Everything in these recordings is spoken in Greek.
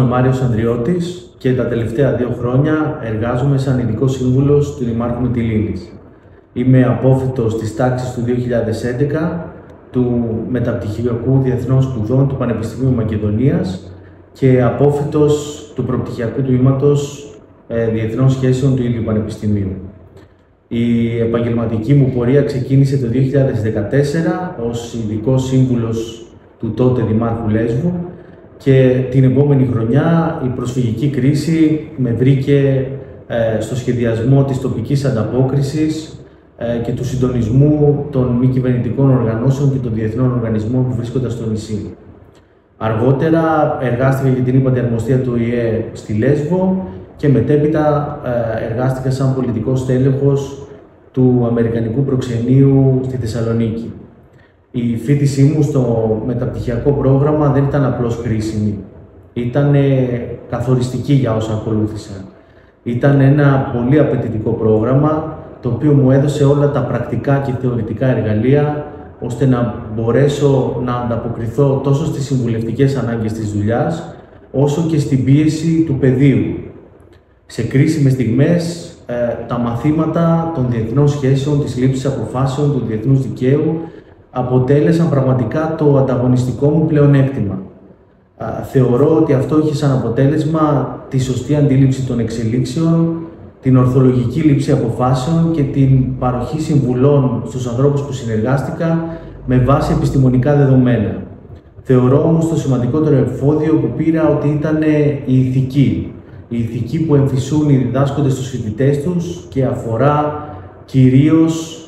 Μάριος Ανδριώτης και τα τελευταία 2 χρόνια εργάζομαι σαν ειδικός σύμβουλος του Δημάρχου Μυτιλήνης. Είμαι απόφοιτος της τάξης του 2011 του Μεταπτυχιακού Διεθνών Σπουδών του Πανεπιστημίου Μακεδονίας και απόφοιτος του Προπτυχιακού Τμήματος Διεθνών Σχέσεων του ίδιου Πανεπιστημίου. Η επαγγελματική μου πορεία ξεκίνησε το 2014 ως ειδικός σύμβουλος του τότε Δημάρχου Λέσβου και την επόμενη χρονιά η προσφυγική κρίση με βρήκε στο σχεδιασμό της τοπικής ανταπόκρισης και του συντονισμού των μη κυβερνητικών οργανώσεων και των διεθνών οργανισμών που βρίσκονται στο νησί. Αργότερα εργάστηκα για την ύπατη αρμοστία του ΟΗΕ στη Λέσβο και μετέπειτα εργάστηκα σαν πολιτικός στέλεχος του Αμερικανικού Προξενείου στη Θεσσαλονίκη. Η φοιτησή μου στο μεταπτυχιακό πρόγραμμα δεν ήταν απλώς χρήσιμη, ήταν καθοριστική για όσα ακολούθησα. Ήταν ένα πολύ απαιτητικό πρόγραμμα, το οποίο μου έδωσε όλα τα πρακτικά και θεωρητικά εργαλεία, ώστε να μπορέσω να ανταποκριθώ τόσο στις συμβουλευτικές ανάγκες της δουλειάς, όσο και στην πίεση του πεδίου. Σε κρίσιμες στιγμές, τα μαθήματα των διεθνών σχέσεων, της λήψης αποφάσεων, του διεθνούς δικαίου, αποτέλεσαν πραγματικά το ανταγωνιστικό μου πλεονέκτημα. Θεωρώ ότι αυτό είχε σαν αποτέλεσμα τη σωστή αντίληψη των εξελίξεων, την ορθολογική λήψη αποφάσεων και την παροχή συμβουλών στους ανθρώπους που συνεργάστηκα με βάση επιστημονικά δεδομένα. Θεωρώ όμως το σημαντικότερο εφόδιο που πήρα ότι ήταν η ηθική. Η ηθική που εμφυσούν οι διδάσκοντες στους φοιτητές τους και αφορά κυρίως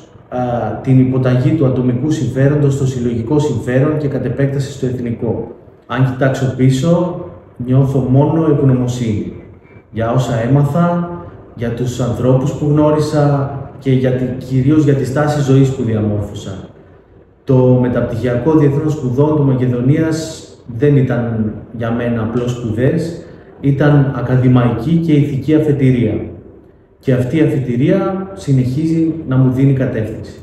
την υποταγή του ατομικού συμφέροντος στο συλλογικό συμφέρον και κατ' επέκταση στο εθνικό. Αν κοιτάξω πίσω, νιώθω μόνο ευγνωμοσύνη για όσα έμαθα, για τους ανθρώπους που γνώρισα και κυρίως για τη στάση ζωής που διαμόρφωσα. Το Μεταπτυχιακό Διεθνών Σπουδών του Μακεδονίας δεν ήταν για μένα απλώς σπουδές, ήταν ακαδημαϊκή και ηθική αφετηρία. Και αυτή η αφετηρία συνεχίζει να μου δίνει κατεύθυνση.